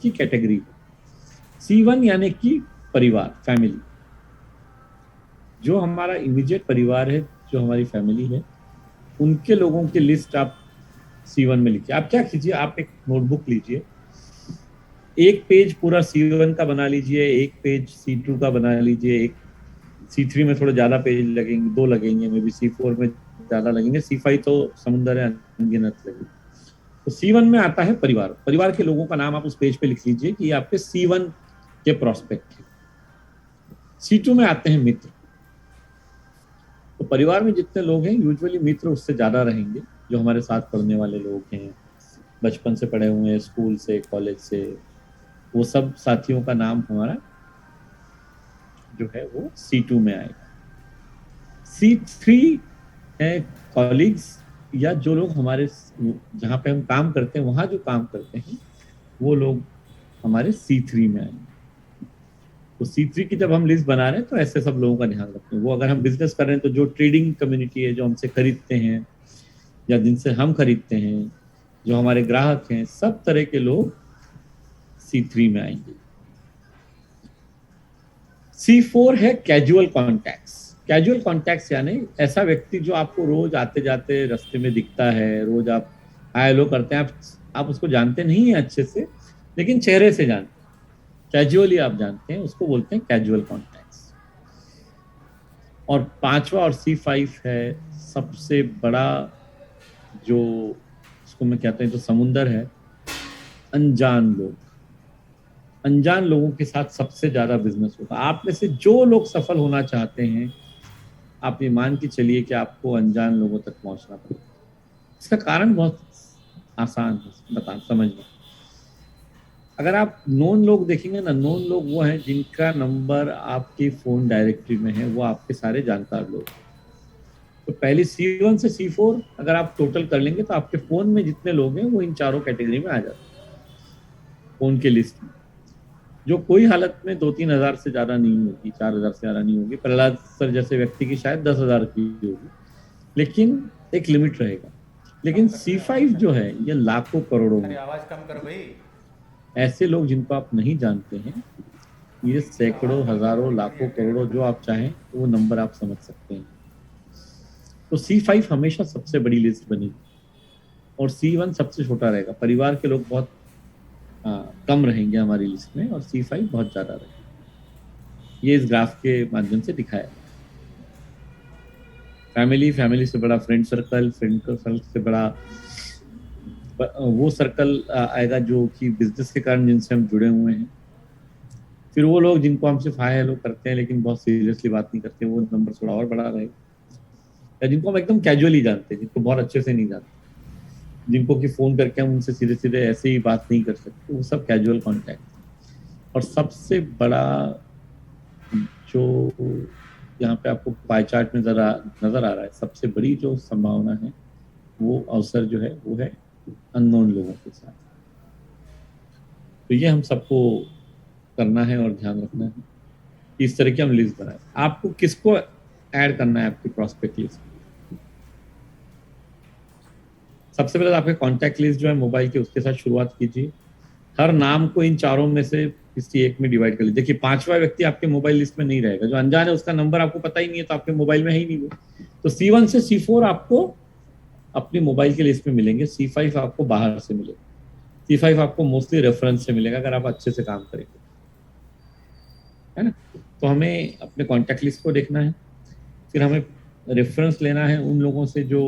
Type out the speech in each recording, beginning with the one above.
उसकी category. C1 यानी कि परिवार, फैमिली, जो हमारा इमीडिएट परिवार है, जो हमारी फैमिली है, उनके लोगों की लिस्ट आप C1 में लिखिए। आप क्या कीजिए, आप एक नोटबुक लीजिए, एक पेज पूरा C1 का बना लीजिए, एक पेज C2 का बना लीजिए, एक C3 में थोड़े ज्यादा पेज लगेंगे, 2 लगेंगे, मे बी C4 में ज्यादा लगेंगे, C5 तो समुंदर है, अनगिनत लगेंगे। तो C1 में आता है परिवार, परिवार के लोगों का नाम आप उस पेज पे लिख लीजिए कि ये आपके C1 के प्रोस्पेक्ट है। C2 में आते हैं मित्र। तो परिवार में जितने लोग हैं, यूजुअली मित्र उससे ज्यादा रहेंगे, जो हमारे साथ पढ़ने वाले लोग हैं, बचपन से पढ़े हुए हैं, स्कूल से, कॉलेज से, वो सब साथियों का नाम हमारा जो है वो C2 में आएगा। C3 है कॉलीग्स, या जो लोग हमारे जहाँ पे हम काम करते हैं, वहाँ जो काम करते हैं, वो लोग हमारे C3 में आएंगे। तो C3 की जब हम लिस्ट बना रहे हैं तो ऐसे सब लोगों का ध्यान रखते हैं। वो अगर हम बिजनेस कर रहे हैं तो जो ट्रेडिंग कम्युनिटी है, जो हमसे खरीदते हैं या जिनसे हम खरीदते हैं, जो हमारे ग्राहक हैं, सब तरह के लोग C3 में आएंगे। C4 है कैजुअल कॉन्टैक्ट्स। कैजुअल कॉन्टैक्ट्स यानी ऐसा व्यक्ति जो आपको रोज आते जाते रास्ते में दिखता है, रोज आप हाय हेलो करते हैं, आप उसको जानते नहीं है अच्छे से, लेकिन चेहरे से जानते हैं, कैजुअली आप जानते हैं, उसको बोलते हैं कैजुअल कॉन्टैक्ट्स। और पांचवा और C5 है सबसे बड़ा, जो उसको मैं कहते हैं तो समुंदर है, अनजान लोग। अनजान लोगों के साथ सबसे ज्यादा बिजनेस होगा। आप में से जो लोग सफल होना चाहते हैं, आप ये मान के चलिए कि आपको अनजान लोगों तक पहुंचना पड़ेगा। इसका कारण बहुत आसान है बता समझना। अगर आप नोन लोग देखेंगे ना, नोन लोग वो हैं जिनका नंबर आपकी फोन डायरेक्टरी में है, वो आपके सारे जानकार लोग। तो पहली C1 से C4 अगर आप टोटल कर लेंगे तो आपके फोन में जितने लोग हैं वो इन चारों कैटेगरी में आ जाते हैं फोन के लिस्ट में, जो कोई हालत में 2-3 हज़ार से ज्यादा नहीं होगी, 4 हज़ार से ज्यादा नहीं होगी। प्रहलाद सर जैसे व्यक्ति की शायद 10 हज़ार की होगी, लेकिन एक लिमिट रहेगा। लेकिन C5 जो है ये लाखों करोड़ों में, आवाज कम कर भाई। ऐसे लोग जिनको आप नहीं जानते हैं, ये सैकड़ों, हजारों, लाखों, करोड़ों, जो आप चाहें वो नंबर आप समझ सकते हैं। तो C5 हमेशा सबसे बड़ी लिस्ट बनेगी और C1 सबसे छोटा रहेगा। परिवार के लोग बहुत कम रहेंगे हमारी लिस्ट में और C5 बहुत ज्यादा रहेगा। ये इस ग्राफ के माध्यम से दिखाया। फैमिली, फैमिली से बड़ा फ्रेंड सर्कल, फ्रेंड सर्कल से बड़ा वो सर्कल आएगा जो कि बिजनेस के कारण जिनसे हम जुड़े हुए हैं। फिर वो लोग जिनको हम सिर्फ हाय हेलो करते हैं लेकिन बहुत सीरियसली बात नहीं करते, वो नंबर थोड़ा और बड़ा रहेगा। या जिनको हम एकदम कैजुअली जानते हैं, जिनको बहुत अच्छे से नहीं जानते, जिनको कि फोन करके हम उनसे सीधे सीधे ऐसे ही बात नहीं कर सकते, वो सब कैजुअल कॉन्टैक्ट। और सबसे बड़ा जो यहाँ पे आपको पाई चार्ट में नजर आ रहा है, सबसे बड़ी जो संभावना है, वो अवसर जो है वो है अननोन लोगों के साथ। तो ये हम सबको करना है और ध्यान रखना है। इस तरह की हम लिस्ट बनाए। आपको किसको ऐड करना है आपकी प्रोस्पेक्ट लिस्ट? सबसे पहले आपके कॉन्टैक्ट लिस्ट जो है मोबाइल के, उसके साथ शुरुआत कीजिए। हर नाम को इन चारों में से किसी एक में डिवाइड कर लीजिए। देखिए, पांचवा व्यक्ति आपके मोबाइल लिस्ट में नहीं रहेगा, जो अनजान है, उसका नंबर आपको पता ही नहीं है, तो आपके मोबाइल में है ही नहीं वो। तो C1 से C4 आपको अपनी मोबाइल के लिस्ट में मिलेंगे। C5 आपको बाहर से मिलेगा। C5 आपको मोस्टली रेफरेंस से मिलेगा अगर आप अच्छे से काम करेंगे, है ना। तो हमें अपने कॉन्टैक्ट लिस्ट को देखना है, फिर हमें रेफरेंस लेना है उन लोगों से जो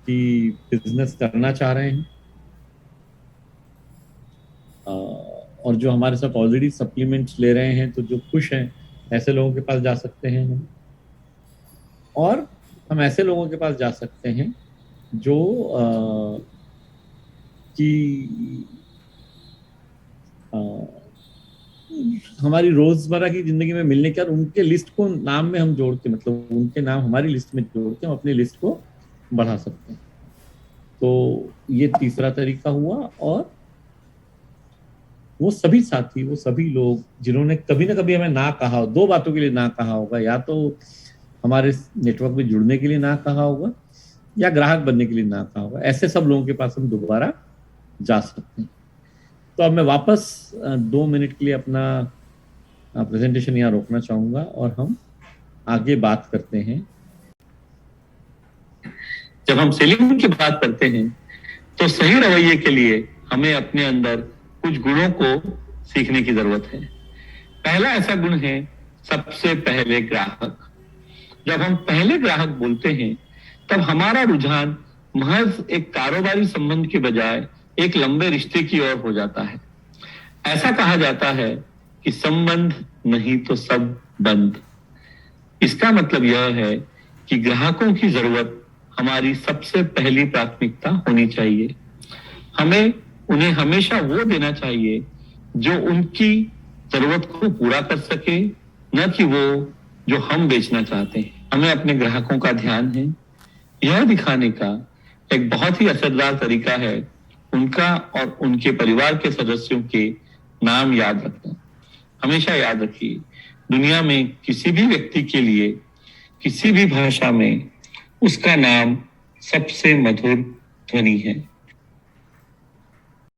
कि बिजनेस करना चाह रहे हैं और जो हमारे साथ ऑलरेडी सप्लीमेंट्स ले रहे हैं, तो जो खुश हैं, ऐसे लोगों के पास जा सकते हैं हम। और हम ऐसे लोगों के पास जा सकते हैं जो कि हमारी रोजमर्रा की जिंदगी में मिलने के, और उनके लिस्ट को नाम में हम जोड़ के, मतलब उनके नाम हमारी लिस्ट में जोड़ के हम अपनी लिस्ट को बढ़ा सकते हैं। तो ये तीसरा तरीका हुआ। और वो सभी साथी, वो सभी लोग जिन्होंने कभी ना कभी हमें ना कहा हो, 2 बातों के लिए ना कहा होगा, या तो हमारे नेटवर्क में जुड़ने के लिए ना कहा होगा, या ग्राहक बनने के लिए ना कहा होगा, ऐसे सब लोगों के पास हम दोबारा जा सकते हैं। तो अब मैं वापस 2 मिनट के लिए अपना प्रेजेंटेशन यहाँ रोकना चाहूंगा और हम आगे बात करते हैं। जब हम सेलिंग की बात करते हैं तो सही रवैये के लिए हमें अपने अंदर कुछ गुणों को सीखने की जरूरत है। पहला ऐसा गुण है सबसे पहले ग्राहक। जब हम पहले ग्राहक बोलते हैं तब हमारा रुझान महज एक कारोबारी संबंध के बजाय एक लंबे रिश्ते की ओर हो जाता है। ऐसा कहा जाता है कि संबंध नहीं तो सब बंद। इसका मतलब यह है कि ग्राहकों की जरूरत हमारी सबसे पहली प्राथमिकता होनी चाहिए। हमें उन्हें हमेशा वो देना चाहिए जो उनकी जरूरत को पूरा कर सके, न कि वो जो हम बेचना चाहते हैं। हमें अपने ग्राहकों का ध्यान है यह दिखाने का एक बहुत ही असरदार तरीका है उनका और उनके परिवार के सदस्यों के नाम याद रखना। हमेशा याद रखिए, दुनिया में किसी भी व्यक्ति के लिए किसी भी भाषा में उसका नाम सबसे मधुर ध्वनि है।